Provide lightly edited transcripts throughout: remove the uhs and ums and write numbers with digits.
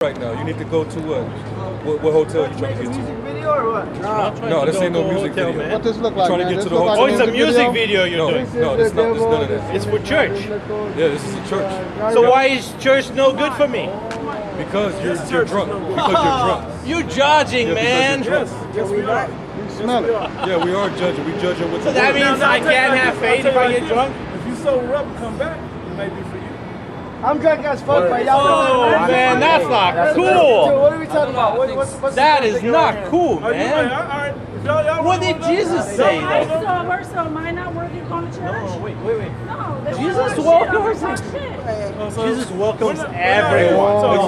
right now. You need to go to what? What hotel you trying to get to? Music video or what? No, this ain't no music video. man. What this look like, Trying to man? get to This the look hotel. Oh, it's a music video you're doing. No, it's not. It's none of that. It's for church. Yeah, this is a church. So why is church no good for me? Because you're drunk. Because you're drunk. You judging, Yeah, man. because Yes, we are. Smell it. Yeah, we are judging. We judging with So the that word. means I can't have faith if I get drunk? If you sober up and come back, it may be for you. I'm drunk as fuck, but y'all. Oh, man, that's not So cool. what are we talking about? What's That is not cool, Are you right? man. All right. Y'all What did Jesus say? I sober, so am I not worthy of going to church? No, wait. No, they Jesus don't talk welcomes shit. Jesus welcomes everyone.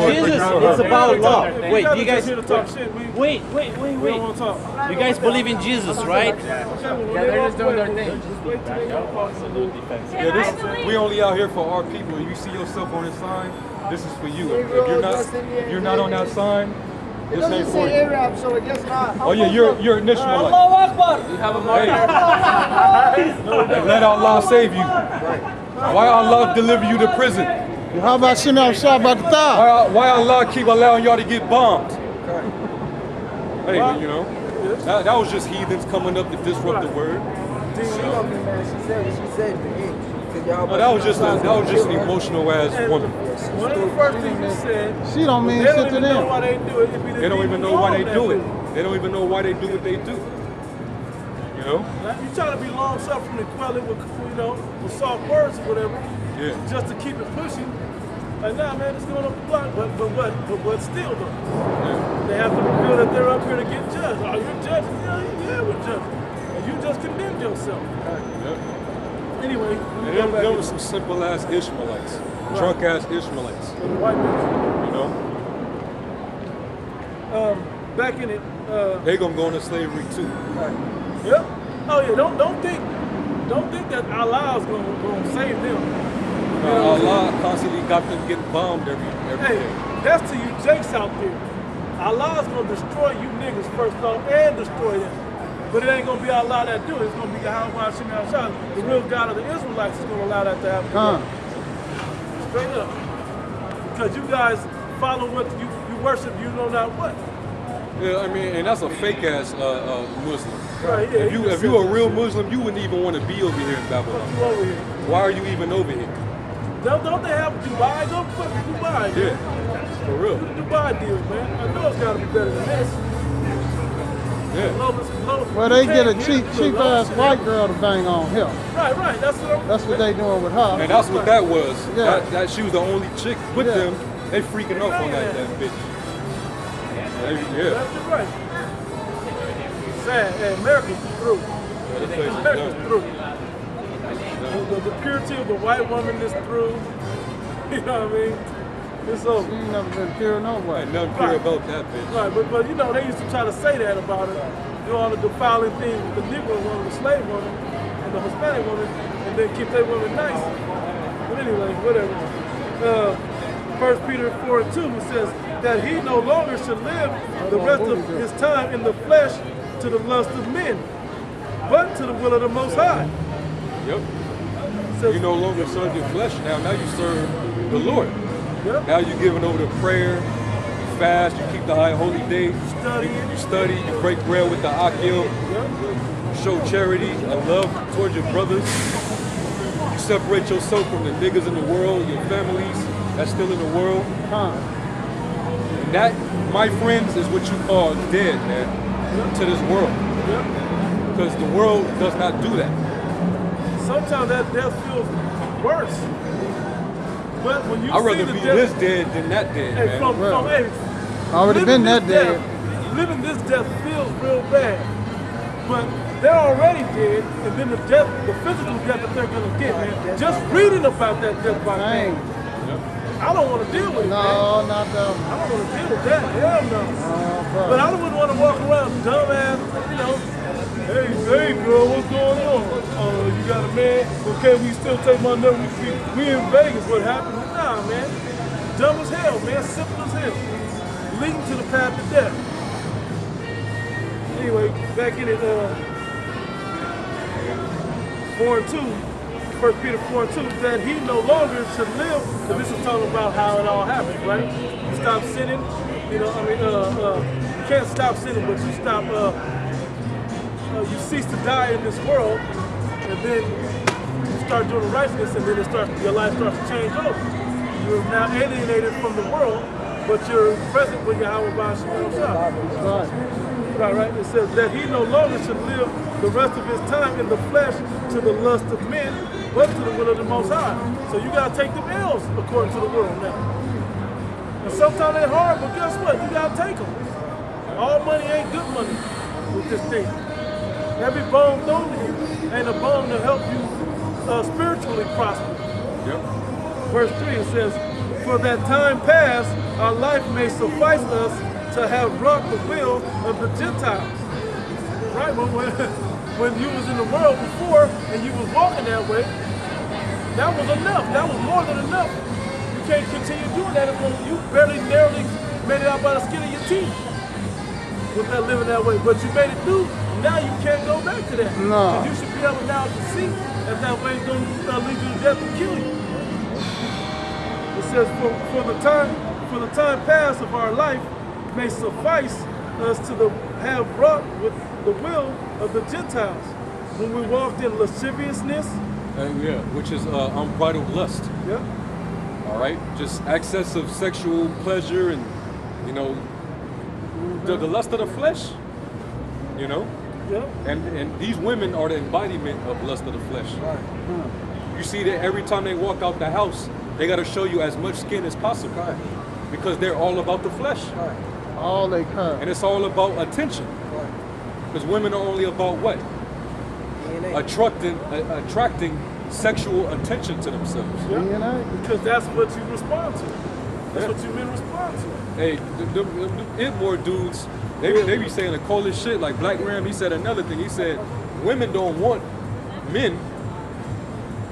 Jesus, it's about love. Wait, do you guys... Wait. don't want to talk. You guys believe in Jesus, right? Yeah, they're just doing their thing. Yeah, we only out here for our people. You see yourself on this sign, this is for you. If you're not on that sign, It this ain't doesn't for say you. Arab, so I guess not. Oh yeah, you're an Ishmaelite. You have a Hey, let Allah save you. Why Allah deliver you to prison? How about Shimon Shabbat? Why Allah keep allowing y'all to get bombed? Hey, you know, that was just heathens coming up to disrupt the word. No, that was just an emotional ass woman. One of the first things you said, She don't mean they shit don't to even know them. why they do it. They don't even know why they do it. They don't even know why they do what they do. You know? You try to be long suffering and quell it with, with soft words or whatever, Yeah. just to keep it pushing. Like, nah, man, it's going up the block. But what still though? Yeah. They have to feel that they're up here to get judged. Oh, you're judging? Yeah, we're judging. And you just condemned yourself. Yeah. Anyway, And them were some simple ass Ishmaelites, drunk ass Ishmaelites. white man. You know, Back in it. they gonna go into slavery too. Yep. Oh yeah. Don't think that Allah's gonna save them. Allah constantly got them getting bombed every Hey, day. that's to you jakes out there. Allah's gonna destroy you niggas first off and destroy them. But it ain't gonna be Allah that do it. It's gonna be Yahweh Shemel Shah. The real God of the Israelites is gonna allow that to happen. Straight up. Because you guys follow what you worship, you know not what. Yeah, I mean, and that's a fake ass Muslim. Right, yeah. If you a real Muslim, you wouldn't even want to be over here in Babylon. You over here. Why are you even over here? Don't they have Dubai? Go fucking Dubai, man. Yeah, for real. Dubai deal, man. I know it's gotta be better than this. Yeah. Well, they get a cheap ass white girl to bang on him. Right. That's what they doing with her. And that's what that was. Yeah. That she was the only chick with Yeah. them. They freaking off on that bitch. Yeah. That's right. Sad. Hey, America's through. That place is America's done. through. The purity of the white woman is through. You know what I mean? It's She over. ain't never been pure no way. Ain't nothing pure about that bitch. Right, but they used to try to say that about it. Do all the defiling things with the Negro woman, the slave woman, and the Hispanic woman, and then keep their women nice. But anyway, whatever. 1 Peter 4:2 says that he no longer should live the rest of his time in the flesh to the lust of men, but to the will of the Most High. Yep. Says, You no longer serve your flesh now. Now you serve the Lord. Yep. Now you're giving over to prayer. You fast. You keep the high holy day. You study. You break bread with the akil. You show charity and love towards your brothers. You separate yourself from the niggas in the world, your families that's still in the world. And that, my friends, is what you call dead, man, to this world. Because the world does not do that. Sometimes that death feels worse. But when you I'd see rather the be death, this dead than that dead, hey, man. Already living been that this dead. Living this death feels real bad. But they're already dead, and then the physical death that they're gonna get, man. Just reading about that death by Dang. I don't want to deal with it, man. No, not them. I don't want to deal with that. Hell no. But I wouldn't want to walk around dumbass, hey, girl, what's going on? You got a man? Okay, we still take my number. We in Vegas. What happened? Nah, man. Dumb as hell, man. Simple as hell. Leading to the path of death. Anyway, back in it, 4:2. 1 Peter 4:2, that he no longer should live, because this is talking about how it all happened, right? You stop sinning, you know, you can't stop sinning, but you stop, you cease to die in this world, and then you start doing righteousness, and then your life starts to change over. You're now alienated from the world, but you're present with Yahweh B'Shem Shah. Right. It says that he no longer should live the rest of his time in the flesh to the lust of men, but to the will of the Most High. So you gotta take them L's according to the world now. And sometimes they're hard, but guess what? You gotta take them. All money ain't good money with this thing. Every bone thrown to you ain't a bone to help you spiritually prosper. Yep. Verse 3, it says, for that time past, our life may suffice us to have wrought the will of the Gentiles. Right? When you was in the world before and you was walking that way, that was enough. That was more than enough. You can't continue doing that if you barely narrowly made it out by the skin of your teeth with that living that way. But you made it through. Now you can't go back to that. No. You should be able now to see that that way is going to lead you to death and kill you. It says, for the time past of our life may suffice us to have wrought with the will of the Gentiles when we walked in lasciviousness. Yeah, which is unbridled lust. Yeah. All right, just excessive sexual pleasure and, you know, the lust of the flesh, you know? Yeah. And these women are the embodiment of lust of the flesh. Right. You see that every time they walk out the house, they got to show you as much skin as possible. Right. Because they're all about the flesh. Right. All they come. And it's all about attention. Because women are only about what? Attracting sexual attention to themselves. Yeah. DNA. Because that's what you respond to. That's what you men respond to. Hey, the Itmore dudes, they be saying the coldest shit. Like Black Ram, he said another thing. He said, women don't want men.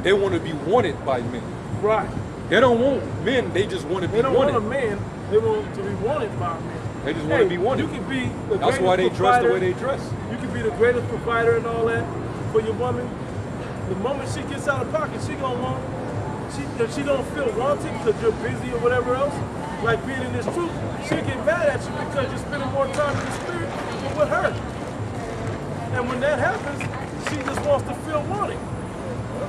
They want to be wanted by men. Right. They don't want men. They just want to be wanted. They don't want a man. They want to be wanted by a man. They just want to be wanted. You can be the That's why they provider. dress the way they dress. You can be the greatest provider and all that for your woman. The moment she gets out of pocket, she gonna want. If she don't feel wanted because you're busy or whatever else, like being in this truth, she'll get mad at you because you're spending more time in the spirit than with her. And when that happens, she just wants to feel wanted.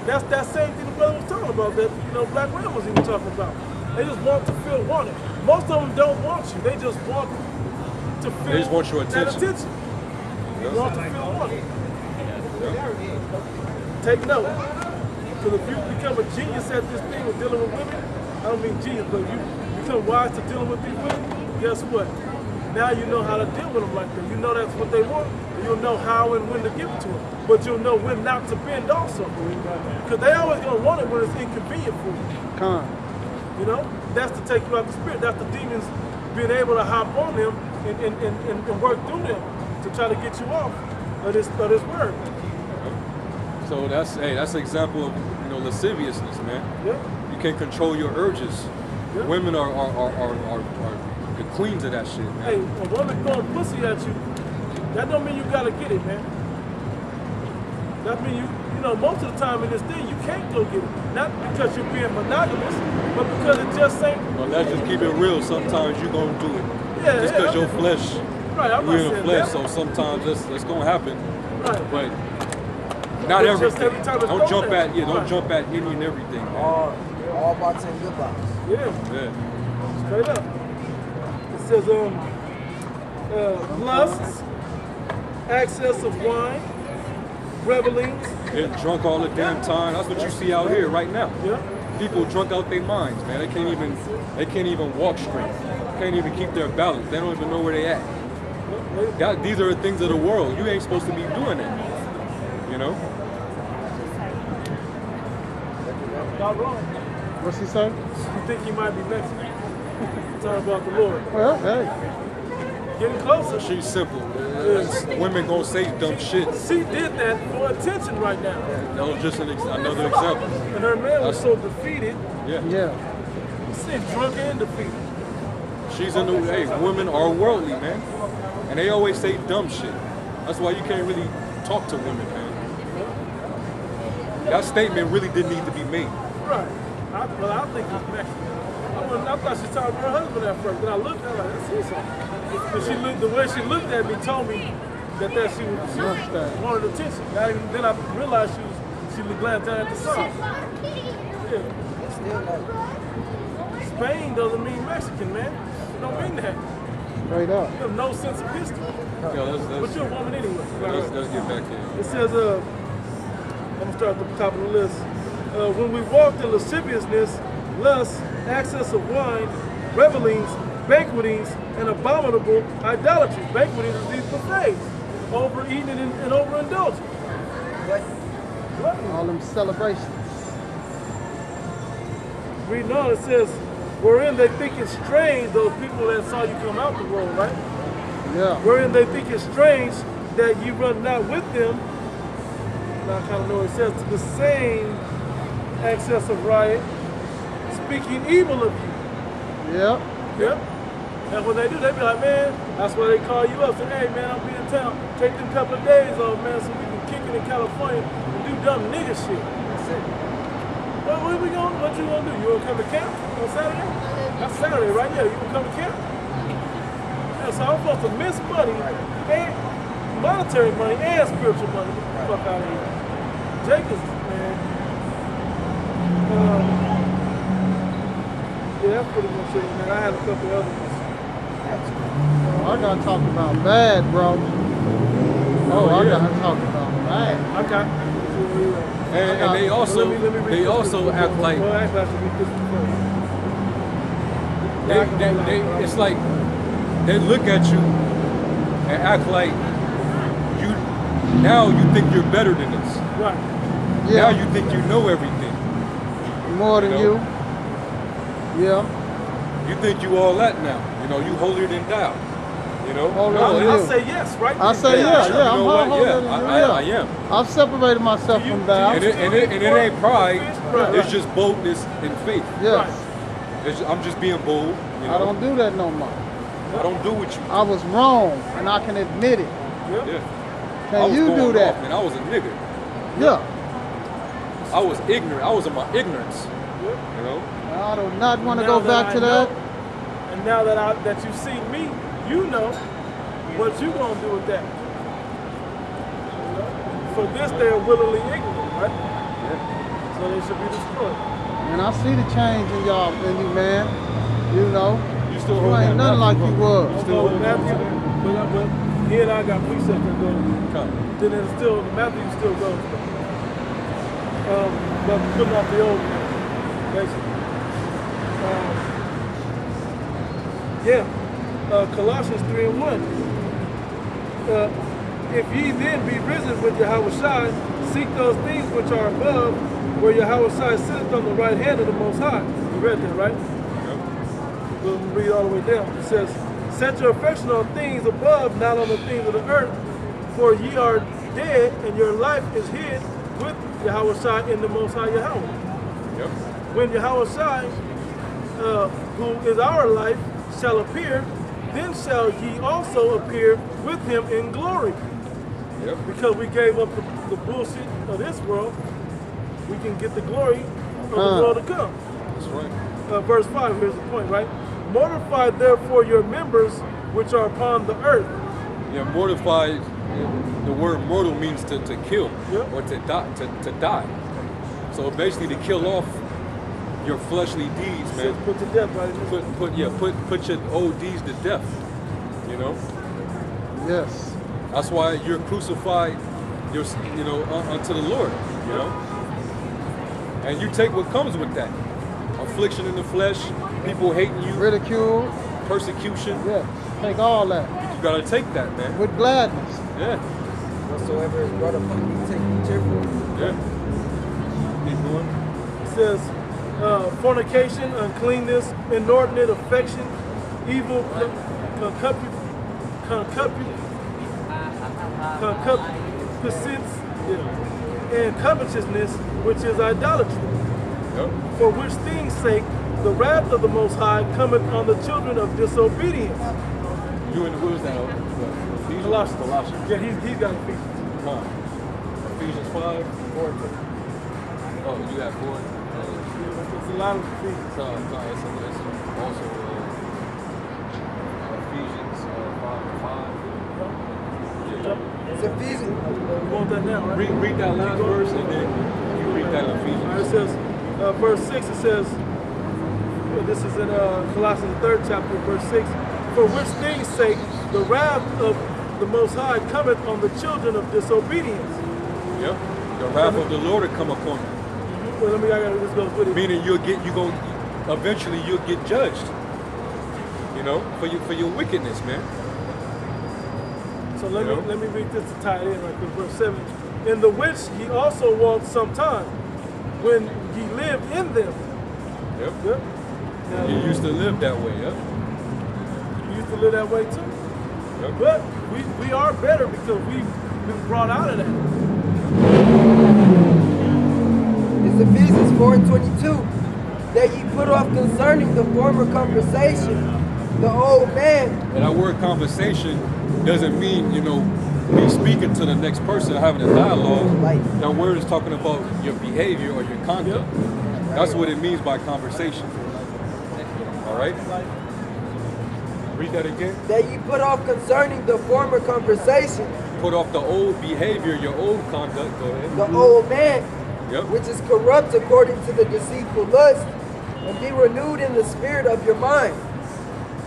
That's that same thing the brother was talking about, that, you know, Black Ram was even talking about. They just want to feel wanted. Most of them don't want you. They just want to feel They just want your that attention. They want to feel wanted. Take note. Because if you become a genius at this thing of dealing with women, I don't mean genius, but you become wise to dealing with these women, guess what? Now you know how to deal with them like that. You know that's what they want, and you'll know how and when to give it to them. But you'll know when not to bend also. Because they always going to want it when it's inconvenient for you. Come. You know? That's to take you out the spirit. That's the demons being able to hop on them and work through them to try to get you off of this word. So that's an example of, you know, lasciviousness, man. Yeah. You can't control your urges. Yeah. Women are the queens of that shit, man. Hey, a woman throwing pussy at you, that don't mean you gotta get it, man. That mean you know, most of the time in this thing, you can't go get it. Not because you're being monogamous, but because it just ain't. Well, let's just keep it real. Sometimes you're gonna do it. Yeah, just because your flesh, right, I'm you're not in the saying flesh, that. so sometimes that's gonna happen. Right. But not It's just everything. every time it's Don't thrown jump at at you. don't Right. jump at any and everything, man. All box and good box. Yeah, Yeah. straight up. It says, lusts, excess of wine, revelings. Getting drunk all the damn time. That's what you see out here right now. Yeah. People drunk out their minds, man. They can't even walk straight. Can't even keep their balance. They don't even know where they at. These are the things of the world. You ain't supposed to be doing that. You know? Not wrong. What's he say? You think he might be Mexican? Talking about the Lord. Well, hey. Getting closer. She's simple. Women gonna say dumb shit. She did that for attention right now. That was just another example. And her man was so defeated. Yeah. Yeah. She's drunk and defeated. She's in the, hey, women are worldly, man. And they always say dumb shit. That's why you can't really talk to women, man. You that statement really didn't need to be made. Right. Well, I think it's Mexican. I thought she was talking to her husband at first. Then I looked at her like, that's Esau. Because the way she looked at me told me that she wanted attention. Then I realized she was glancing down at the sun. Yeah. Still no. Spain doesn't mean Mexican, man. It don't mean that. Straight up. You have no sense of history. Yeah, But you're a woman anyway. let's get back here. It says, I'm going to start at the top of the list. When we walked in lasciviousness, lust, excess of wine, revelings, banquetings, and abominable idolatry. Banquetings is these buffets, overeating and overindulging. What? All them celebrations. Reading on, it says, wherein they think it strange, those people that saw you come out the world, right? Yeah. Wherein they think it strange that you run not with them. Now I kind of know what it says, to the same excess of riot, speaking evil of you. Yep. Yep. And when they do, they be like, man, that's why they call you up. Say, hey, man, I'll be in town. Take them couple of days off, man, so we can kick it in California and do dumb nigga shit. That's it. What you gonna do? You gonna come to camp on Saturday? That's Saturday, right? Yeah, you gonna come to camp? Yeah, so I'm supposed to miss money, and monetary money, and spiritual money. Get the fuck out of here. Jacobs, man. Yeah, that's pretty much it, man. I had a couple other ones. I gotta talk about bad, bro. Oh, I gotta talk about bad. Okay. And they also act like Well, actually, I should read this before. it's like they look at you and act like you think you're better than us. Right. Yeah. Now you think you know everything. More than you. Yeah. You think you all that now. You holier than thou. Holier No, than I'll you. say yes, right? I say yeah. You I'm know what? holier Yeah, than you. I am. I've separated myself Do you- from thou. do you- And it ain't pride. Right. It's just boldness and faith. Yes. I'm just being bold. I don't do that no more. I don't do what you do. I was wrong, and I can admit it. Yep. Yeah. I Can was you going do that? off, man. I was a nigga. Yeah. I was ignorant. I was in my ignorance. Yep. I do not want to Now go back I to know, that. And now that you see me, you know what you gonna do with that. For this, they are willingly ignorant, right? Yeah. So they should be destroyed. And I see the change in y'all, in you, man. You still You hold ain't that nothing like Matthew you book. was. Still hold that Matthew, Matthew. but he and I got precepts that go. Come. Then it's still Matthew still goes. But putting off the old man, basically. Colossians 3:1. If ye then be risen with Yahushua, seek those things which are above, where Yahushua sitteth on the right hand of the Most High. You read that, right? Yep. We'll read all the way down. It says, set your affection on things above, not on the things of the earth, for ye are dead, and your life is hid with Yahushua in the Most High Yahweh. Yep. When Yahushua, who is our life, shall appear, then shall ye also appear with him in glory. Yep. Because we gave up the bullshit of this world, we can get the glory of the world to come. That's right. Verse 5, here's the point, right? Mortify therefore your members which are upon the earth. Yeah, mortify, the word mortal means to kill, Yep. or to die. So basically to kill off your fleshly deeds, It man. says put to death, right? Put your old deeds to death. Yes. That's why you're crucified, unto the Lord. And you take what comes with that. Affliction in the flesh, people hating you, Ridicule. persecution. Yeah. Take all that You gotta take that, man. with gladness. Yeah. Whatsoever is brought upon you, take it cheerfully. Yeah. Keep going. It says fornication, uncleanness, inordinate affection, evil, concupiscence, and covetousness, which is idolatry. Yep. For which things sake the wrath of the Most High cometh on the children of disobedience. You and what is that? Colossians. Yeah, he's got Ephesians. Ephesians 5. Oh, you have 4? There's a lot of Ephesians. It's also Ephesians 5:5. It's Ephesians. You want that now, right? Read that last verse and then you read that in All right, Ephesians. it says, verse 6, it says, this is in Colossians 3rd chapter, verse 6, for which things sake the wrath of the Most High cometh on the children of disobedience. Yep. The wrath of the Lord will come upon you. Well, this goes with it. Meaning eventually you'll get judged. You know, for your wickedness, man. So let me read this to tie it in right quick. Verse 7. In the which ye also walked sometime, when ye lived in them. Yep. Yep. Now, You used to live that way, yep. you used to live that way too. Yep. But we are better because we've been brought out of that. It's Ephesians 4:22. That ye put off concerning the former conversation, the old man. And that word conversation doesn't mean, me speaking to the next person, having a dialogue. Right. That word is talking about your behavior or your conduct. That's what it means by conversation. All right? Read that again. That ye put off concerning the former conversation, Put off the old behavior, your old conduct. Go ahead. the old man, Yep. which is corrupt according to the deceitful lust, and be renewed in the spirit of your mind.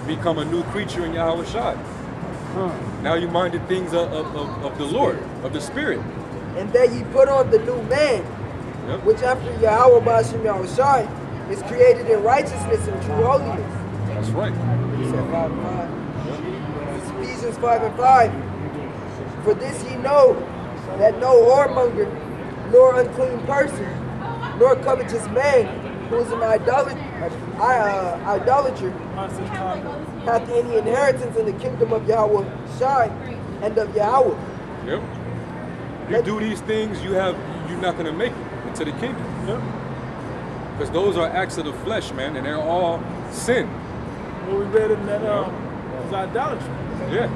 Become a new creature in Yahweh Shai. Now you mind the things of the Lord, of the Spirit. And that ye put on the new man, Yep. which after Yahweh Ba'ashem Yahushai is created in righteousness and true holiness. That's right. He said 5:5. It's Ephesians 5:5. For this ye know, that no whoremonger, nor unclean person, nor covetous man, who is an idolater, hath any inheritance in the kingdom of Yahweh Shai and of Yahweh. Yep. You do these things, you're not going to make it into the kingdom. Yep. Because those are acts of the flesh, man, and they're all sin. What we read in that is idolatry. Yeah.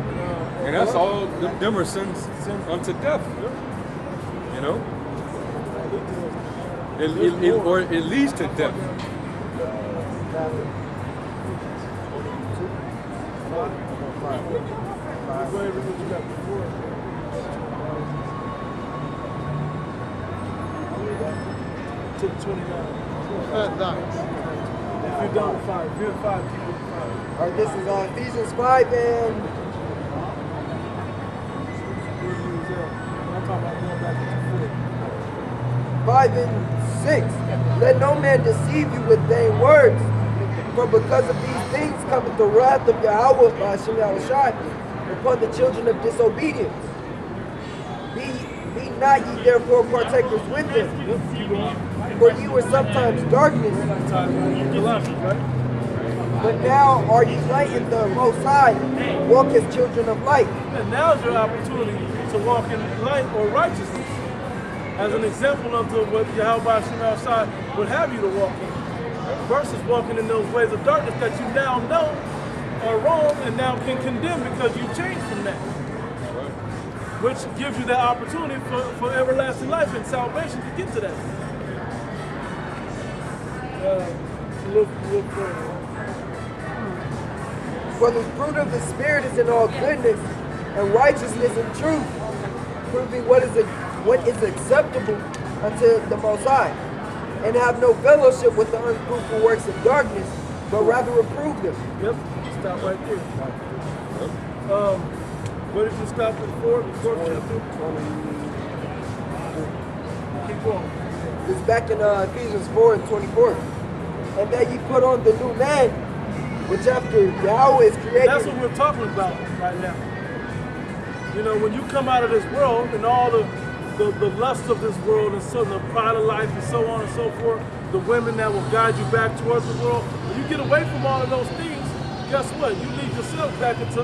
And that's all, them are sins unto death. You know? Or it leads to death. Go ahead and read what you got before. To 29. Fat dice. If you're done with 5, if you're at 5, keep it at 5. All right, this is Ephesians 5 and Where you was at? I'm talking about going back to 5 and 6. Let no man deceive you with vain words, for because of these things cometh the wrath of Yahweh Ba'ashem Yahushai upon the children of disobedience. Be not ye therefore partakers with them, for ye were sometimes darkness, 4. Colossians, right? but now are ye light in the Most High, walk as children of light. And now's your opportunity to walk in light or righteousness. As an example of what Yahweh Shai would have you to walk in. Versus walking in those ways of darkness that you now know are wrong and now can condemn because you changed from that. Which gives you that opportunity for everlasting life and salvation to get to that. Look further. For the fruit of the Spirit is in all goodness and righteousness and truth, proving what is acceptable unto the Most High, and have no fellowship with the unfruitful works of darkness, but rather reprove them. Yep, stop right there. Where did you stop at? The fourth chapter? Keep going. It's back in Ephesians 4 and 24. And that ye put on the new man, which after Yahweh is created. That's what we're talking about right now. You know, when you come out of this world and all the lust of this world and so the pride of life and so on and so forth, the women that will guide you back towards the world, when you get away from all of those things, guess what? You lead yourself back into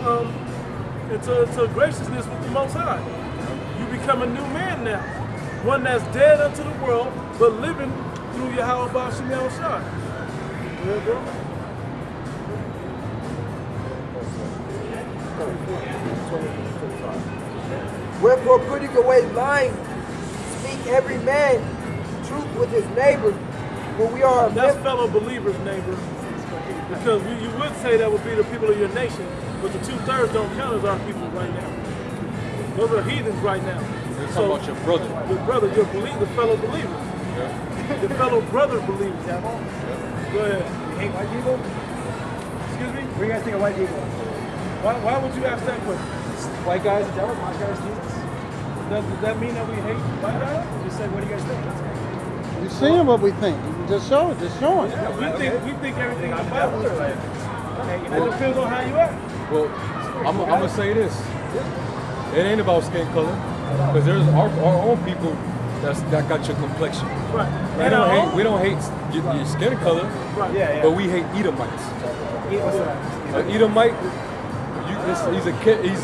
graciousness with the Most High. You become a new man now. One that's dead unto the world, but living through Yahweh Ba'ashem Yahushai. Yeah, bro? Wherefore putting away lying, speak every man truth with his neighbor, for we are That's fellow believers, neighbor. Because you would say that would be the people of your nation, but the 2/3 don't count as our people right now. Those are heathens right now. You're talking about your brother. Your brother, your fellow believers. Yeah. Your fellow brother believers. Go ahead. You hate white people? Excuse me? What do you guys think of white people? Why would you ask that question? White guys, the devil, black guys, Jesus. Does that mean that we hate white guys? Just said, what do you guys think? That's it. You seeing what we think? Just show it. Just showing. We think everything in the Bible is right. Okay, you It know, depends on how you act. Well, I'm gonna say this. It ain't about skin color, because there's our own people that got your complexion. Right. We don't hate your skin color, Right. yeah. but we hate Edomites. What's that? An Edomite,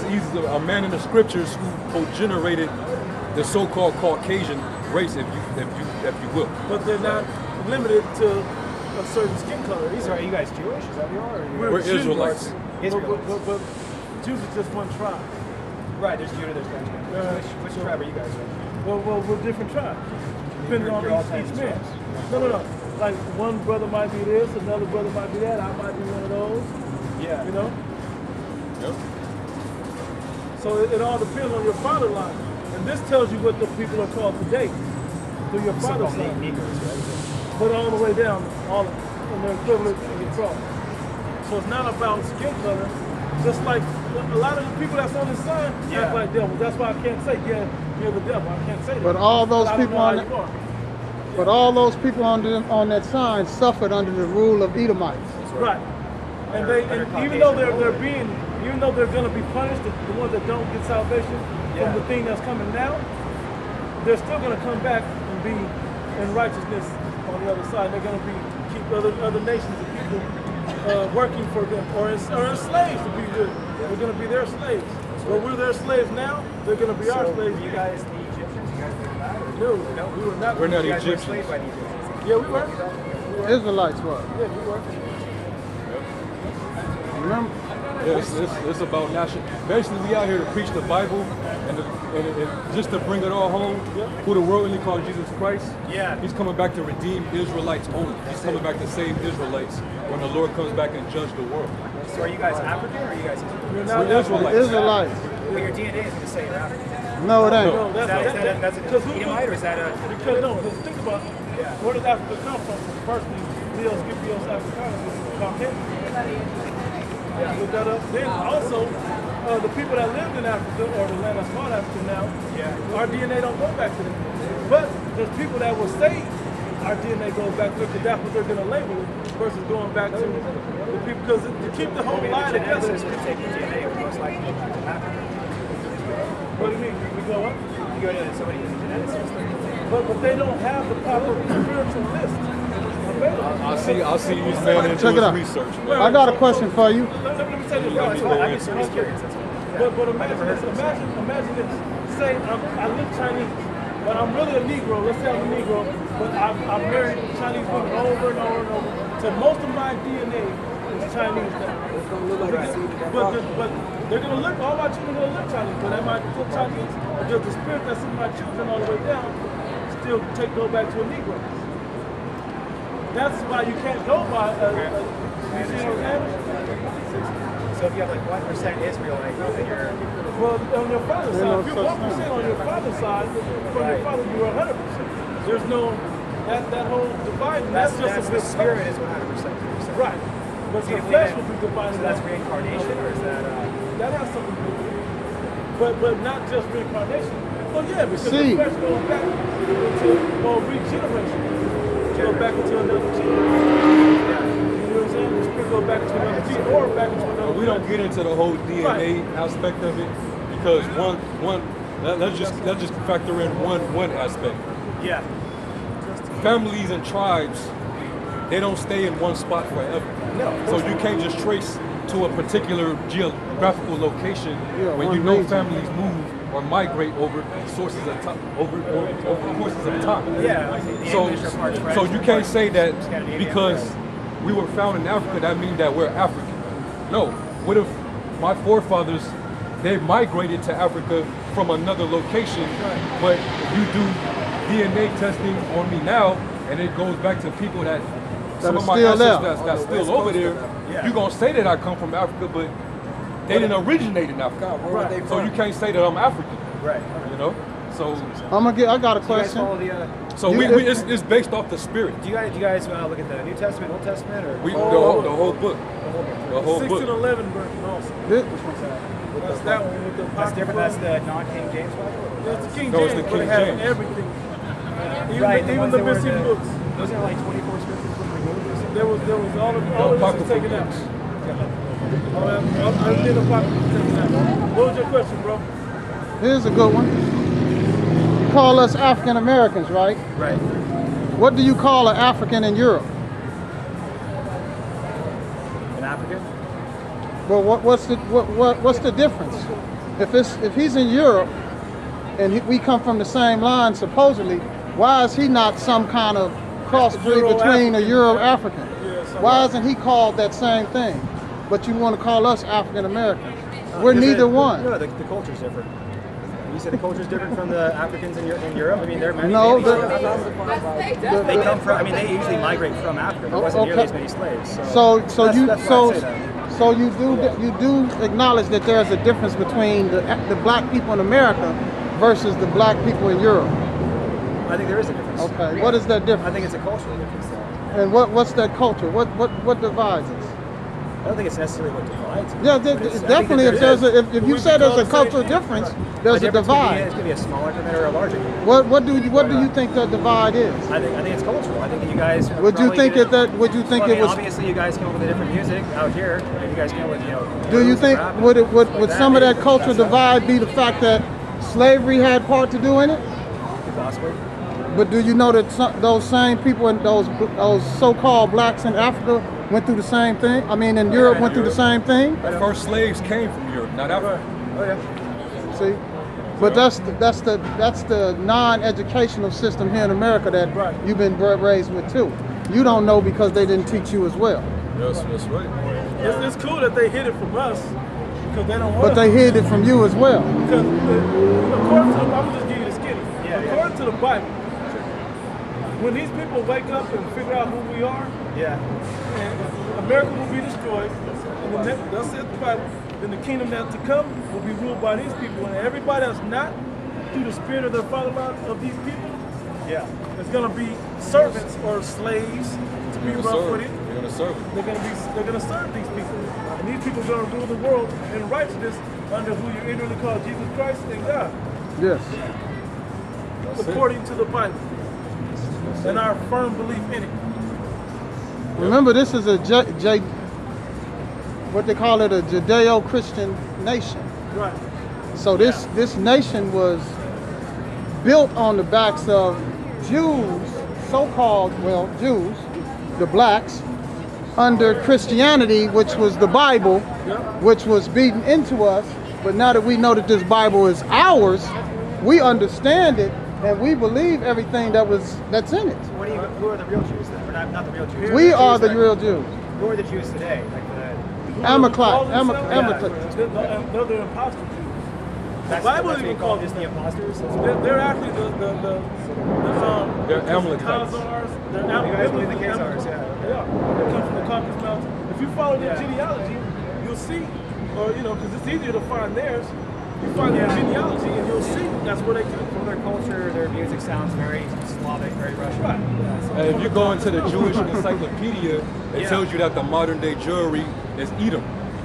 he's a man in the scriptures who generated the so-called Caucasian race, if you will. But they're not limited to a certain skin color. Are you guys Jewish? Is that what you are? Or you We're Jews. Israelites. Israelites. But Jews are just one tribe. Right, there's Judah, there's Benjamin. Which tribe are you guys from? Well, we're different tribes, depending on You're all each Chinese man. tribes. No. Like one brother might be this, another brother might be that. I might be one of those. Yeah. You know. Yep. So it all depends on your father line, and this tells you what the people are called today through your father's So-called line. Negroes, right? But all the way down, all in their equivalent of the cross. So it's not about skin color. Just like a lot of the people that's on this sign act like devils. That's why I can't say, yeah, you're the devil. I can't say that. But all those I don't people know on how you are. But all those people on that sign suffered under the rule of Edomites. Right. And even though they're going to be punished, the ones that don't get salvation from the thing that's coming now, they're still going to come back and be in righteousness on the other side. They're going to keep other nations and people working for them, or enslaved to be good. We're going to be their slaves. But we're their slaves now. They're going to be our slaves. You guys, the Egyptians, you guys did that? No, we were not. We're not You guys were Egyptians. enslaved by the Egyptians. Yeah, we were. Israelites were. Yeah, we were. Remember? Yeah, it's about national. Basically, we out here to preach the Bible and just to bring it all home. Who the world really calls Jesus Christ. Yeah. He's coming back to redeem Israelites only. He's coming back to save Israelites when the Lord comes back and judge the world. So are you guys African or are you guys Israelites? We're Israelites. Israelites. Well, your DNA is going to say you're African. No, it ain't. No, That's an because Edomite or is that a... Because no, because think about where does Africa come from? Firstly, Leo Scipios Africanus is Caucasian. Look that up. Then also, the people that lived in Africa, or the land that's called Africa now, our DNA don't go back to them. But there's people that will say our DNA goes back to it, because that's what they're going to label it, versus going back to the people. Because to keep the whole line together. Geneticists would take the DNA would most likely go to Africa. What do you mean? We go up? You go to somebody who's a geneticist. But they don't have the proper spiritual list available. I'll see you man and do Check it out. his research. I got a question for you. Let me say this. I'm just curious. That's all. But imagine this. Imagine this. Say I look Chinese, but I'm really a Negro. Let's say I'm a Negro, but I've married Chinese women over and over and over. So most of my DNA is Chinese now. It's gonna look like a seed in that But rock. they're gonna look. All my children are gonna look Chinese, but am I still Chinese? Or does the spirit that's in my children all the way down still go back to a Negro? That's why you can't go by. You see what I'm saying? So if you have like 1% Israelite, then you're... Well, on your father's There's side, no if you're such 1% thing. on your father's side, from your father you're 100%. There's no that whole dividing. That's just the a spirit is 100%. right. But Do the you believe flesh that- will be divided. So that's reincarnation or is that... That has something to do with it. But not just reincarnation. Well, yeah, because See. the flesh goes back into, well, regeneration. Go back into another gene. You know what I'm saying? The spirit goes back into another gene or back into another We don't get into the whole DNA Right. aspect of it because let's just factor in one aspect. Yeah. Families and tribes, they don't stay in one spot forever. No. So you can't just trace to a particular geographical location when one you know region. families move or migrate over sources of time, over courses of time. Yeah, like the So, English are part French, so you part- can't say that Scandinavian, because right. we were found in Africa, that means that we're African. No. What if my forefathers, they migrated to Africa from another location, but you do DNA testing on me now, and it goes back to people that some are of my still there. ancestors that's still over there. Yeah. You're gonna say that I come from Africa, but they didn't originate in Africa. Where were they So from? you can't say that I'm African. Right. You know. So I got a Do you guys follow question. it's based off the spirit. Do you guys look at the New Testament, Old Testament, or The whole book. The whole 16 book. 11 version also. This- which one's that? That's that one with the That's different. That's apocrypha. the non-King James Bible. That's the King No, James, it's the but it King has James. everything. Right. Even ones the that were missing books. Wasn't there like 24 scriptures were removed or something? There was all of this was Apocryphal taken out. books. I did apocrypha taken out. What was your question, bro? Here's a good one. You call us African Americans, right? Right. What do you call an African in Europe? An African? Well, what's the difference? If he's in Europe and we come from the same line supposedly, why is he not some kind of crossbreed between a Euro-African? Why isn't he called that same thing? But you want to call us African Americans? We're neither one. No, the culture's different. You said the culture's different from the Africans in Europe. I mean, they're many. No, They come from. I mean, they usually migrate from Africa. There wasn't nearly as many slaves. So you do acknowledge that there's a difference between the black people in America versus the black people in Europe. I think there is a difference. Okay, what is that difference? I think it's a cultural difference, though. And what's that culture? What divides us? I don't think it's necessarily what divides. it. Yeah, But it's- I think definitely. that If you said there's a cultural difference, there's a difference divide. It could be a smaller commitment or a larger commitment. What do you think that divide is? I think it's cultural. I think that you guys. are Would you probably think gonna- would you think Well, I it mean, was? obviously you guys came up with a different music out here. And you guys came up with Do you blues think and rap would and stuff like would some of that cultural That's divide be the fact that slavery had part to do in it? possibly. But do you know that those same people and those so-called blacks in Africa went through the same thing? I mean, in Europe went through the same thing. The first slaves came from Europe, not Africa. Oh yeah. See, but that's the non-educational system here in America that you've been raised with too. You don't know because they didn't teach you as well. Yes, that's right. It's cool that they hid it from us because they don't want But they hid it from you as well. Because according to I'm just giving you the skinny. According to the Bible, when these people wake up and figure out who we are, Yeah. and America will be destroyed, and the next, thus saith the Bible, then the kingdom that to come will be ruled by these people, and everybody that's not through the spirit of their fatherland of these people, Yeah. is going to be servants or slaves to be rough with it. You're gonna serve it. They're gonna serve these people, and these people are gonna rule the world in righteousness under who you inwardly call Jesus Christ and God, Yes. according to the Bible, and our firm belief in it. Remember, this is what they call it, a Judeo-Christian nation. Right. So this nation was built on the backs of Jews, so-called, Jews, the blacks, under Christianity, which was the Bible, which was beaten into us. But now that we know that this Bible is ours, we understand it and we believe everything that's in it. Who are the real Jews then? Or not the real Jews. We Who are Jews the then? real Jews. Who are the Jews today? Like Amalekites. They're the imposter Jews. the Bible that's what even you call calls just the them. imposters. They're actually They're Amalekites. Khazars. They're You guys believe the Amalekites. Khazars, yeah. They are. They come from the Caucasus Mountains. If you follow their genealogy, you'll see, or because it's easier to find theirs. You find their genealogy and you'll see that's where they come from. Their culture, their music sounds very Slavic, very Russian. Right. And if you go into the Jewish encyclopedia, it tells you that the modern day Jewry is Edom,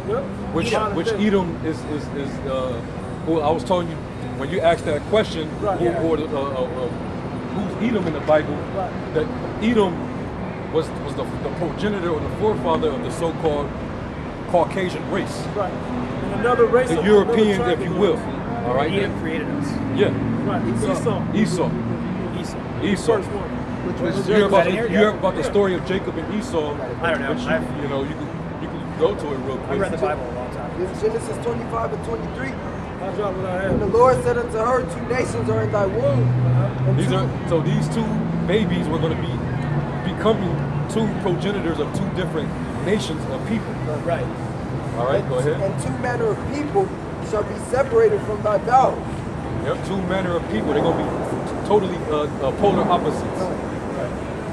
Yep. which Modern day. Edom is who I was telling you when you asked that question, Right. who's Edom in the Bible? Right. That Edom was the progenitor or the forefather of the so-called Caucasian race, Right. And another race. the of Europeans, another if you tribe. will. All right. Edom created us. Yeah. Right. Esau. Esau. Esau. First one. Which was You hear about, in here? you hear about the story of Jacob and Esau? I don't know. Which you can go to it real quick. I read the Bible a long time. It's Genesis 25 and 23. I dropped what I And the had. Lord said unto her, two nations are in thy womb. And These two babies were going to be becoming two progenitors of two different nations of people. Right. All right, go ahead. And two manner of people shall be separated from thy bowels. Yep, two manner of people. They're gonna be totally polar opposites.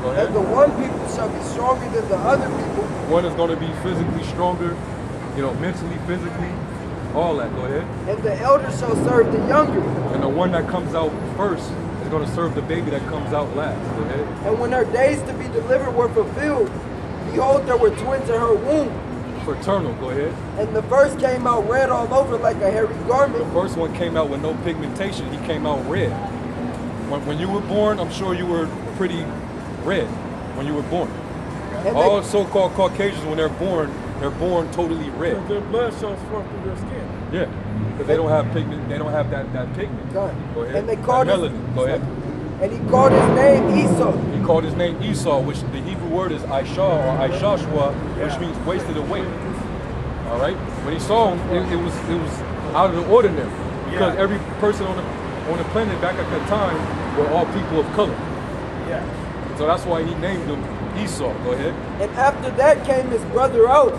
Go ahead. And the one people shall be stronger than the other people. One is gonna be physically stronger, mentally, physically, all that. Go ahead. And the elder shall serve the younger. And the one that comes out first is gonna serve the baby that comes out last. Go ahead. And when her days to be delivered were fulfilled, behold, there were twins in her womb. Fraternal. Go ahead. And the first came out red all over like a hairy garment. The first one came out with no pigmentation. He came out red. When you were born, I'm sure you were pretty red when you were born. And All so-called Caucasians, when they're born totally red. Their blood shows forth through their skin. Yeah, because they don't have pigment. They don't have that pigment. Done. Go ahead. And they called that his, melanin. Go ahead. And he called his name Esau. He called his name Esau, which the Hebrew word is Aisha or Aishashwa, which means wasted away. All right. When he saw him, it was out of the ordinary because every person on the planet back at that time were all people of color. Yeah. So that's why he named him Esau. Go ahead. And after that came his brother out,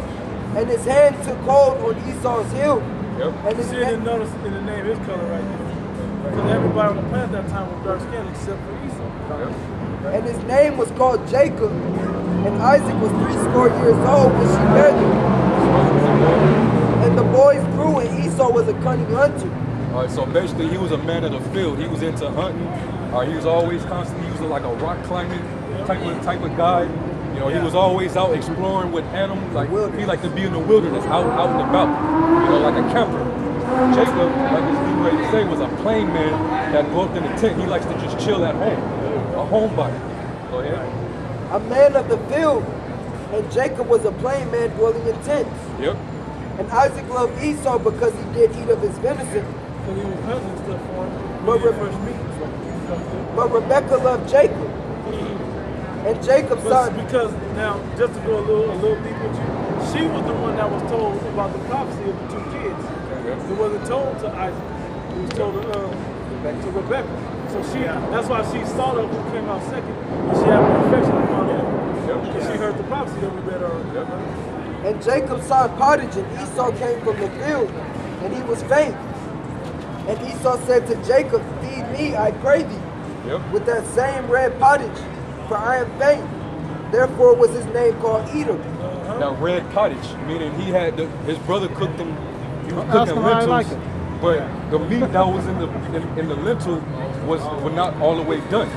and his hand took hold on Esau's heel. Yep. And his See, I didn't notice in the name his color right there. Because everybody on the planet at that time was dark skinned except for Esau. Yep. And his name was called Jacob. And Isaac was 80 years old when she married him. And the boys grew, and Esau was a cunning hunter. All right, so basically he was a man of the field. He was into hunting. He was always constantly using like a rock climbing type of guy. He was always out exploring with animals. Like he liked to be in the wilderness, out and about. Like a camper. Jacob, like his leader ready to say, was a plain man that grew up in a tent. He likes to just chill at home, a homebody. Go ahead. A man of the field. And Jacob was a plain man dwelling in tents. Yep. And Isaac loved Esau because he did eat of his venison. Because he was hunting stuff for him. But, First meat. but Rebecca loved Jacob. And Jacob saw. Because now, just to go a little deep with you, she was the one that was told about the prophecy of the two kids. It wasn't told to Isaac. It was told to Rebecca. So that's why she saw who came out second. And she had more affection upon him. Because she heard the prophecy that we read already. And Jacob saw pottage, and Esau came from the field, and he was faint. And Esau said to Jacob, feed me, I pray thee, with that same red pottage, for I am faint. Therefore was his name called Edom. Now red pottage, meaning his brother cooked them. He was Ask cooking him how he lentils, like it. but the meat that was in the lentil was not all the way done.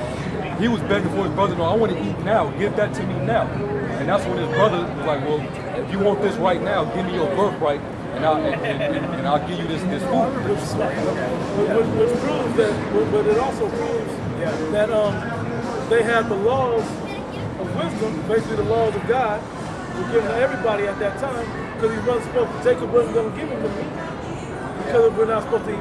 He was begging for his brother, no, I want to eat now. Give that to me now. And that's when his brother was like, well, if you want this right now, give me your birthright, and I'll give you this food. Which proves that, but it also proves that they had the laws of wisdom, basically the laws of God, were given to everybody at that time, because Jacob wasn't going to give him the meat, because we're not supposed to eat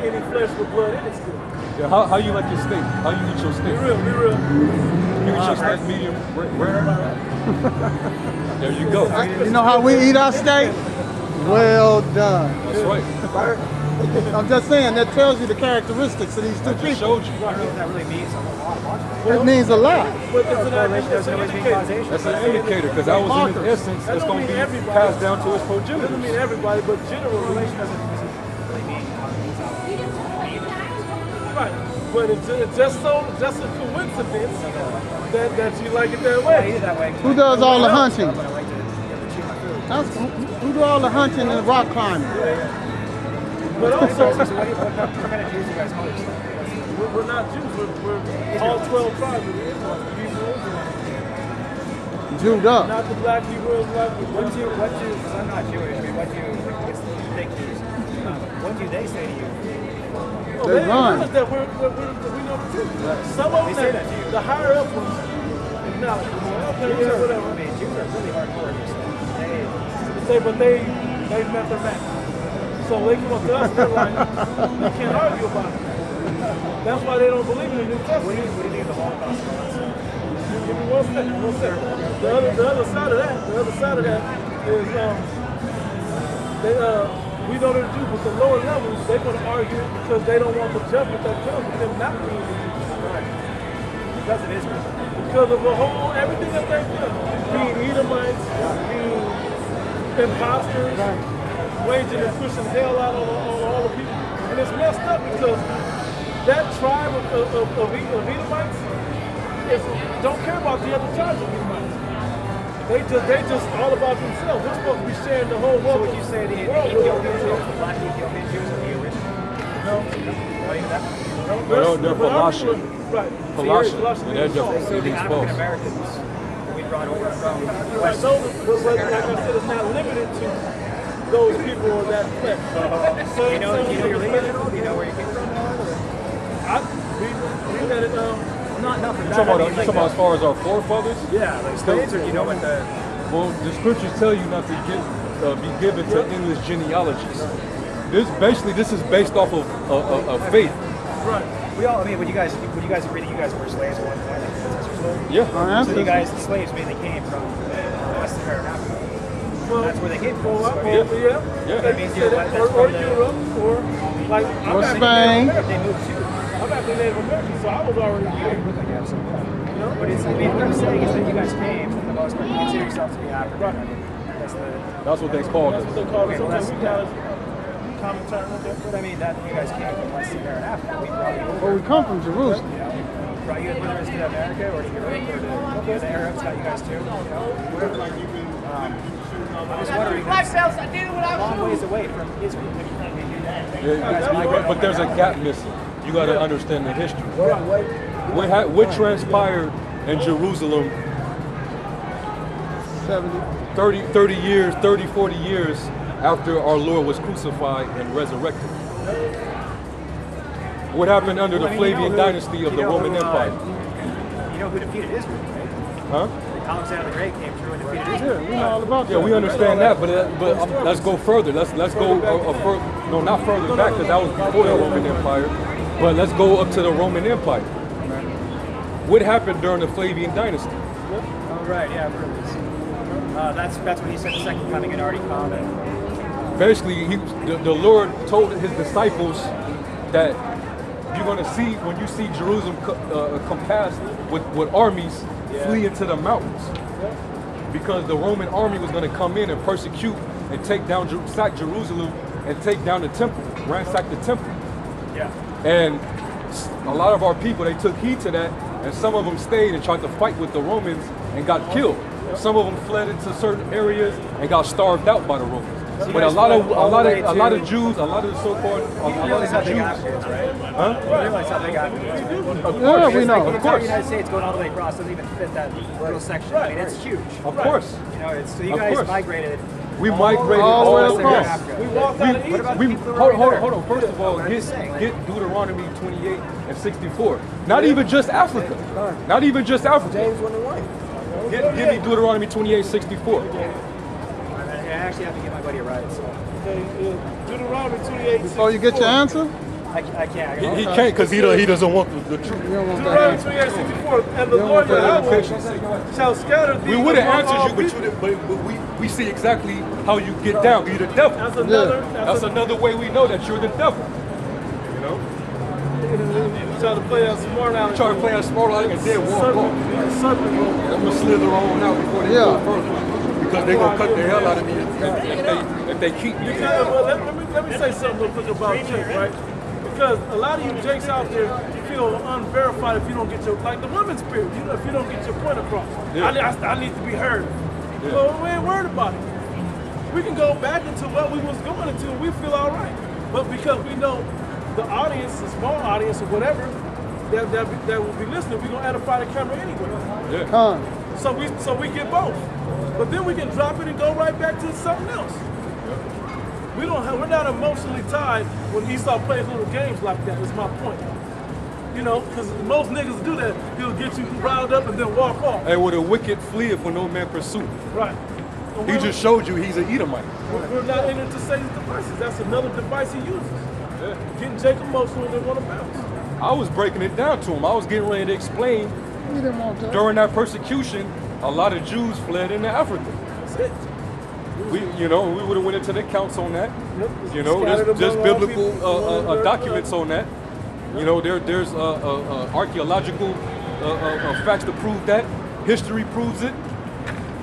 any flesh with blood in it still. Yeah, how you like your steak? How you eat your steak? Be real. You eat your steak medium rare? There you go. You know how we eat our steak? Well done. That's right. I'm just saying, that tells you the characteristics of these two I just people. showed you. What that really means a lot. It means a lot. But it's an indicator. That's an indicator, because that was in his essence. That It's don't going to mean be everybody. passed down to his It doesn't mean progenitors. everybody, but generally. Right, but it's just a coincidence that you like it that way. Who does all the hunting? Who do all the hunting and rock climbing? But also, What kind of Jews you guys call yourself? we're not Jews. We're all 12 tribes of Israel. Jewed up. Not the black Hebrews, What do, because I'm not Jewish, I mean, what do fake Jews, what do they say to you? They run. That we know the truth. Some of They them, say that to you. the higher up ones, acknowledge it. Okay, Jews yeah, are, whatever. I mean, Jews are really hardcore in this stuff. But they met their match. So they come up to us and they're like, you can't argue about it. That's why they don't believe in the New Testament. What do you think of the Holocaust? Give me one second. The other side of that is we know they're Jews, but the lower levels, they're going to argue because they don't want the judgment that comes with them not being Jews. Because of Israel. Because of the whole, everything that they've done. Being Edomites, being imposters, waging and pushing hell out on all the people. And it's messed up because that tribe of Edomites don't care about the other tribes of Edomites. They just all about themselves. We're supposed to be sharing the whole world. So would you say the Ethiopian Jews, the black Ethiopian Jews are the original? No. Not even that? No, they're Colossian. Right. Colossian. And they're So just the false. African Americans we brought over from Right, those, but like I said, it's not limited to those people or that flesh. Do you know your lineage at all? Do you know where you came from? We had it, Not for You that. talking about as far as our forefathers? Yeah, like slaves, or do you know what the... Well, the scriptures tell you not to be given to endless genealogies. This is based off of faith. right. We all, I mean, would you guys agree that you guys were slaves at one point? Like ancestors were? Yeah. So you guys, the slaves mainly came from West America, Africa. Well, That's where they came from. Well, So, yeah. Yeah. That means say you're- that, that's or from the- Europe, or like I'm Or actually Spain. Native they American. moved too. I'm actually Native American, so I was already here. Like, absolutely. You know? But it's, I mean, what I'm saying is that you guys came, for the most part, you consider yourself to be African. I mean, That's what they call That's it. what they call it. Okay, well, Sometimes we that's- call it common term. Okay. But I mean, that you guys came from West America and Africa. We brought you over. Well, we come from Jerusalem. You know, brought you whether it's to America or to Europe or to the Arabs got you guys too. You know, whatever. I was wondering, that's a long ways away from Israel. But there's a gap missing. You got to understand the history. What transpired in Jerusalem 70. 30 years, 30, 40 years after our Lord was crucified and resurrected? What happened under the Flavian dynasty of the Roman Empire? You know who defeated Israel, right? Huh? Alexander the Great came through and defeated Yeah, Israel. we know all about Yeah, that. we understand that, but let's go further. Let's go no, not further back, because that was before the Roman Empire. But let's go up to the Roman Empire. What happened during the Flavian dynasty? Oh, right, yeah, I've heard this. That's when he said the second coming had already come. And Basically, the Lord told his disciples that you're going to see, when you see Jerusalem compassed with armies, flee into the mountains. Because the Roman army was going to come in and persecute and take down, sack Jerusalem and take down the temple, ransack the temple. yeah. And a lot of our people, they took heed to that, and some of them stayed and tried to fight with the Romans and got killed. Some of them fled into certain areas and got starved out by the Romans. So you But a guys lot fled all the way of to- Jews, a lot of the so-called, You realize how big Africa is, right? huh? You realize how big Africa is. Yeah, we It's know. like the Of entire course. United States going all the way across doesn't even fit that little section. I mean, it's huge. Of course. You know, it's so you Of guys course. migrated. We migrated all the all way over across. Africa. We walked out of What Egypt. about We, the people that hold, were hold, there? hold on. First of all, I'm just saying, like- get Deuteronomy 28 and 64. Not even just Africa. Not even just Africa. James 1:1. Give me Deuteronomy 28, 64. I actually have to give my buddy a ride, so Okay, Deuteronomy 28. Before you get your answer, I can't. He can't, because he doesn't want the truth. you don't want Deuteronomy that. 28, 64. And the don't Lord want that Yahweh education. shall scatter thee We would have among all answered you, but, people. you didn't, but we see exactly how you get down. You're the devil. That's another. That's another way we know that you're the devil. You know? You try to play us smart out. You try to play us smart like and then walk off. Serpent role. I'm gonna slither on out before they Yeah. go further. Because they're gonna cut the hell out of me if they keep me. Because, well, let me say something real quick about Jake, right? Because a lot of you Jakes out there feel unverified if you don't get your, like the women's spirit, you know, if you don't get your point across. Yeah. I need to be heard. Yeah. Well, we ain't worried about it. We can go back into what we was going into and we feel all right. But because we know the audience, the small audience or whatever, that will be listening, we're gonna edify the camera anyway. Yeah. Con. So we get both. But then we can drop it and go right back to something else. We're not emotionally tied when Esau plays little games like that, is my point. You know, because most niggas do that. He'll get you riled up and then walk off. And with a wicked fleeth when no man pursue. Right. And He we're- just showed you he's an Edomite. we're not in it to say his devices. That's another device he uses. Getting Jake emotional and then want to bounce. I was breaking it down to him. I was getting ready to explain We didn't want that. during that persecution, a lot of Jews fled into Africa. That's it. We would have went into the accounts on that. Yep. You know, Scattered there's among all biblical people. documents on that. You know, there's archaeological facts to prove that. History proves it.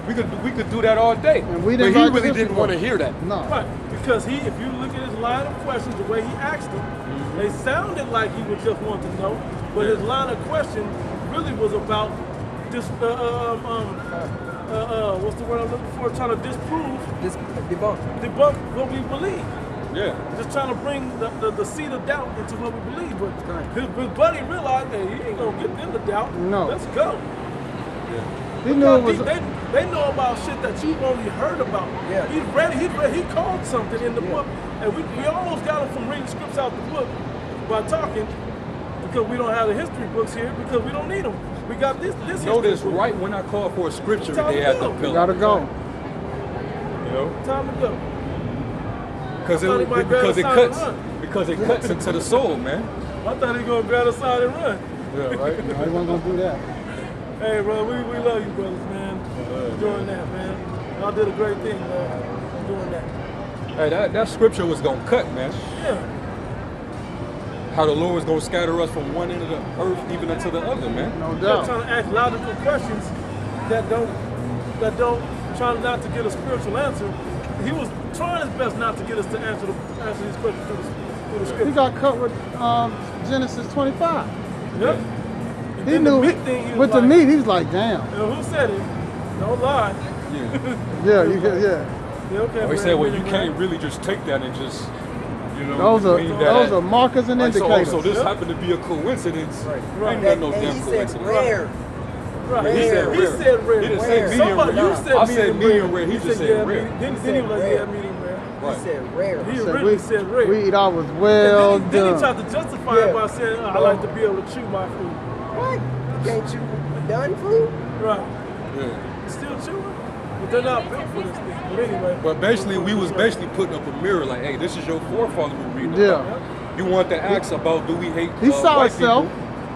We could do that all day. And we but didn't he like the really history didn't want to books. hear that. No. Right. Because if you look at his line of questions, the way he asked them, they sounded like he would just want to know, but his line of question really was about this, what's the word I'm looking for? Trying to disprove, debunk what we believe. Yeah. Just trying to bring the seed of doubt into what we believe. But his buddy realized, hey, he ain't gonna get them to doubt. No. Let's go. Yeah. He knew it was. They know about shit that you've only heard about. Yeah. He called something in the book, and we almost got him from reading scripts out the book by talking, because we don't have the history books here, because we don't need them. We got this Notice history book. right when I called for a scripture, Time they to had go. the pillar. Gotta go. You know, Time to go. because I thought he might grab it a sign cuts and because it cuts into the soul, man. I thought he was gonna grab a side and run. Yeah, right. I wasn't gonna do that. Hey, bro, we love you, brothers, man. Doing that, man. Y'all did a great thing, man. Doing that. Hey, that scripture was gonna cut, man. Yeah. How the Lord was gonna scatter us from one end of the earth even unto the other, man. No They're doubt. trying to ask logical questions that don't try not to get a spiritual answer. He was trying his best not to get us to answer these questions through the He scripture. got cut with Genesis 25. Yep. And He then knew the he, big thing, he was with the like, meat. He was like, damn. Who said it? Don't lie. Yeah. Yeah, yeah. Yeah, okay, He man, said, well, you man. can't really just take that and just, you know, Those mean are markers and like, indicators. so this happened to be a coincidence. Right. Ain't got no And damn he coincidence. said rare. Right. He said He rare. said rare. He didn't say medium Somebody, rare. you said I said medium rare. He just said yeah, rare. Then he was like, rare. yeah, medium rare. He Right. said rare. He Said really said rare. we eat ours well and then he done. tried to justify it by saying, I like to be able to chew my food. What? Can't you done food? Right. Yeah. Still chewing? But they're not built for this thing. But anyway. But basically, we was basically putting up a mirror like, hey, this is your forefather we're reading Yeah. about. You want to ask about, do we hate He saw white himself.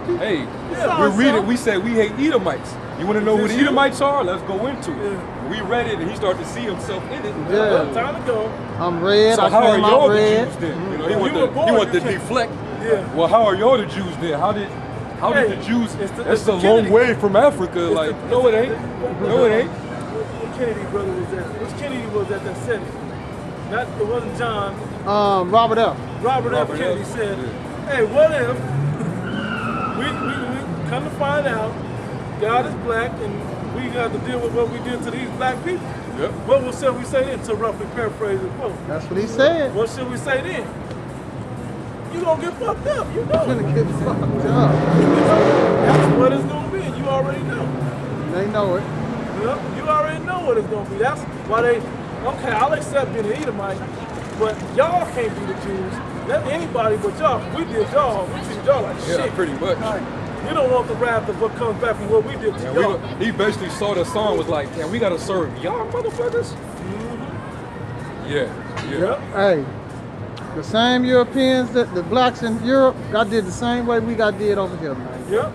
people? Hey, saw we're himself. reading, we said we hate Edomites. You want to know who Is the this you? Edomites are? Let's go into it. Yeah. We read it and he started to see himself in it. Yeah. Time to go. I'm red. So I how are came y'all out the red. Jews then? You know, he You want were to born, he want you to can't- deflect. Yeah. Well, how are y'all the Jews then? How did Hey, the Jews? it's the- That's it's the a long Kennedy. way from Africa. Like, no, it ain't. No, it ain't. What Kennedy brother was that? Which Kennedy was that said it? It wasn't John. Robert F. Robert F. Robert Kennedy F. said, Yeah. hey, what if we come to find out God is black and we got to deal with what we did to these black people? Yep. What shall we say then, to roughly paraphrase the quote? That's what he said. What should we say then? You gonna get fucked up, you know. Gonna get fucked up. That's what it's gonna be, and you already know. They know it. You already know what it's gonna be. That's why okay, I'll accept being an Edomite, but y'all can't be the Jews. Let anybody but y'all. We did y'all. We treated y'all like Yeah, shit. pretty much. We don't want the wrath of what comes back from what we did to And y'all. he basically saw the song was like, damn, we gotta serve y'all motherfuckers. Yeah. Yep. Hey, the same Europeans that the blacks in Europe got did the same way we got did over here, man. Yep.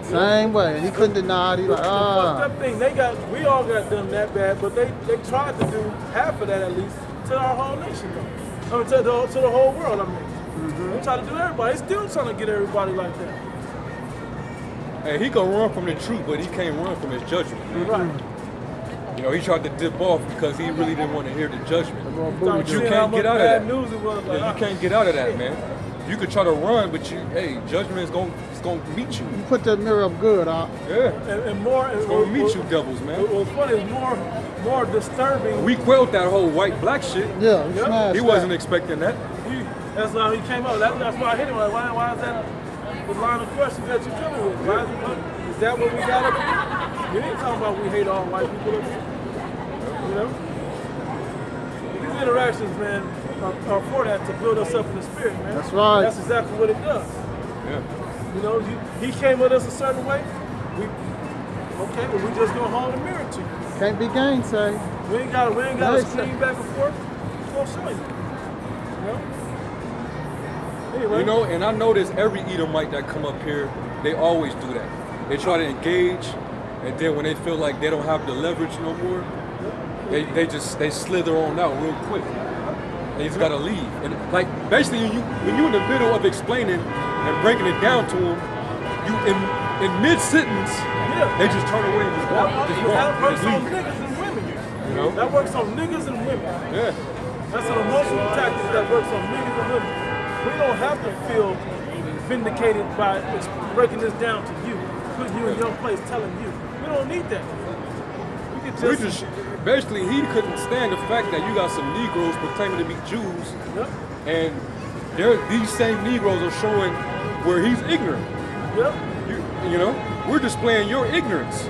Same way. He couldn't deny it. He like, The fucked up thing, we all got done that bad, but they tried to do half of that at least to our whole nation, though. I mean, to the whole world, I mean. They try to do everybody. They still trying to get everybody like that. Hey, he can run from the truth, but he can't run from his judgment. Man. Right. You know, he tried to dip off because he really didn't want to hear the judgment. But you can't get out of that. News it was, like, Yeah, you can't get out of that, man. You could try to run, but judgment is gonna meet you. You put that mirror up good, huh? Yeah. And more. It's gonna meet you devils, man. What's funny is more disturbing. We quelled that whole white black shit. Yeah, he smashed He wasn't expecting that. That's how he came up. That's why I hit him. Like, why is that the line of questions that you're dealing with? Is that what we got up here? We ain't talking about we hate all white people up here. You know? These interactions, man, are for that, to build us up in the spirit, man. That's right. That's exactly what it does. Yeah. You know, he came with us a certain way. We just gonna hold a mirror to you. Can't be gainsay. We ain't gotta Nice. scream back and forth. It's gonna show you. You know? Anyway. You know, and I notice every Edomite that come up here, they always do that. They try to engage, and then when they feel like they don't have the leverage no more, they slither on out real quick. They just gotta leave. And like basically, when you in the middle of explaining and breaking it down to them, you in mid sentence, they just turn away and just walk, just First leave. niggas and women. You know? That works on niggas and women. Yeah. That's an emotional tactic that works on niggas and women. We don't have to feel vindicated by breaking this down to you, putting you in your place, telling you. We don't need that. We just basically he couldn't stand the fact that you got some Negroes proclaiming to be Jews, Yep. and these same Negroes are showing where he's ignorant. Yep. You know, we're displaying your ignorance.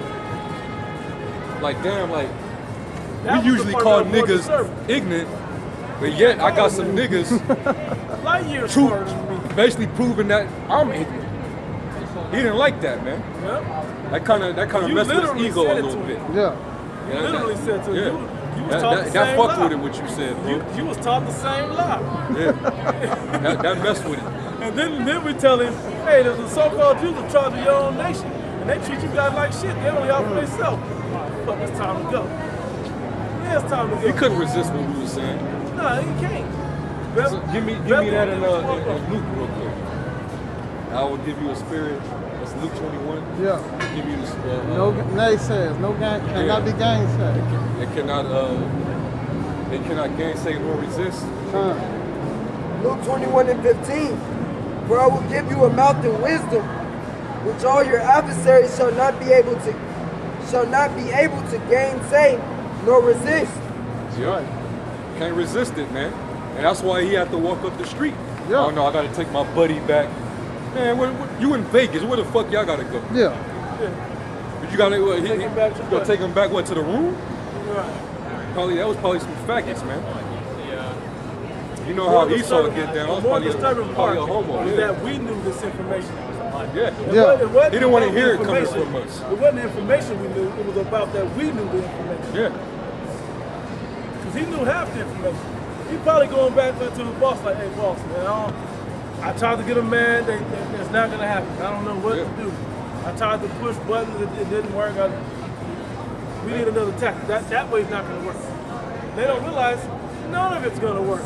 Like damn, like That was we the usually part call that was more niggas disturbing. ignorant, but yet I got some niggas Light years smarter than me. basically proving that I'm ignorant. He didn't like that, man. Yep. That kind of You messed with his literally ego said a it little to bit. him. Yeah. You literally said to him, you was taught the that same fucked lie. with him what you said, bro. You was taught the same lie. Yeah. that messed with it. And then we tell him, hey, the so-called Jews are charged of your own nation. And they treat you guys like shit. They only out for themselves. Fuck, it's time to go. Yeah, it's time to go. He couldn't resist what we were saying. Nah, he can't. So give me that in Luke real quick. I will give you a spirit. That's Luke 21. Yeah. Give you this. No naysayers. No cannot be gainsaid. They cannot gainsay nor resist. Luke 21 and 15. For I will give you a mouth and wisdom, which all your adversaries shall not be able to gainsay nor resist. Yeah. Can't resist it, man. And that's why he had to walk up the street. Yeah. Oh no, I gotta take my buddy back. Man, you in Vegas? Where the fuck y'all gotta go? Yeah. But you gotta Take him back to you gonna take him back to the room? Right. That was probably some faggots, man. You know how Esau get down. The more disturbing part a homo. is Yeah. that we knew this information. Yeah. It wasn't He didn't want to about hear the it coming information. from us. It wasn't the information we knew. It was about that we knew the information. Yeah. Because he knew half the information. He probably going back to his boss like, hey, boss, man, I tried to get a man. It's not going to happen. I don't know what to do. I tried to push buttons. It didn't work. We need another tactic. That way it's not going to work. They don't realize none of it's going to work.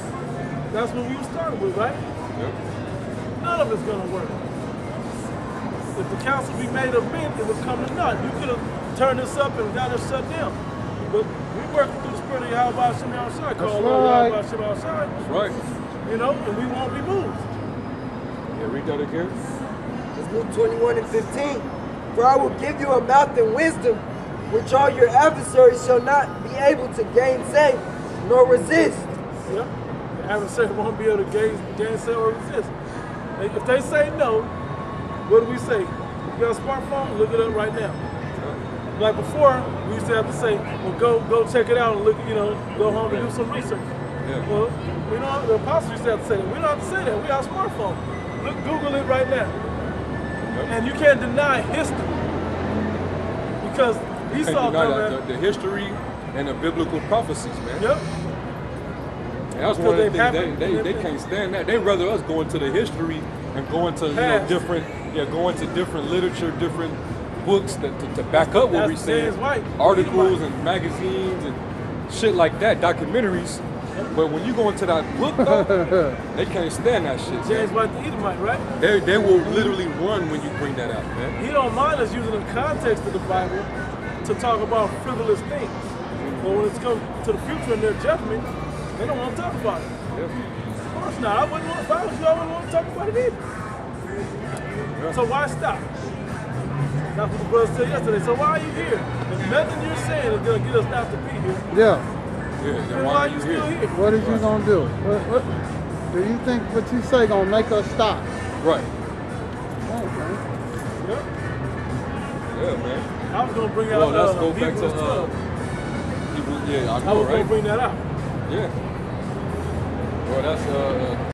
That's what we started with, right? Yep. None of it's going to work. If the council we made a bid, it would come to naught. You could have turned this up and got us shut down. But we working through the spirit of Yahweh Shem Shai, called Lord Yahweh Shem Shai. That's right. You know, and we won't be moved. Yeah, read that again. It's Luke 21 and 15. For I will give you a mouth and wisdom, which all your adversaries shall not be able to gainsay nor resist. Yeah. The adversary won't be able to gainsay or resist. If they say no, what do we say? You got a smartphone? Look it up right now. Like before, we used to have to say, well, go check it out and look, go home and do some research. Yeah. Well, the apostles used to have to say that. We don't have to say that. We got a smartphone. Look, Google it right now. Yep. And you can't deny history. Because Esau the history and the biblical prophecies, man. Yep. And that's one of the things they can't stand that. They rather us go into the history and go into going to different literature, different books to back up what we're saying. Articles and magazines and shit like that, documentaries. But when you go into that book, though, they can't stand that shit. James White the Edomite, right? They will literally run when you bring that out, man. He don't mind us using the context of the Bible to talk about frivolous things. But when it's come to the future and their judgment, they don't want to talk about it. Yeah. Of course not. If I was you, I wouldn't want to talk about it either. Yeah. So why stop? That's what the brother said yesterday. So why are you here? If nothing you're saying is going to get us not to be here, Yeah. Then why are you still here? What is you gonna do? What do you think what you say gonna make us stop? Right. Okay. Yeah. Yeah, man. I was going to bring out Well, let's go back Hebrews to 12. I I know, was going right? to bring that out. Yeah. Well, that's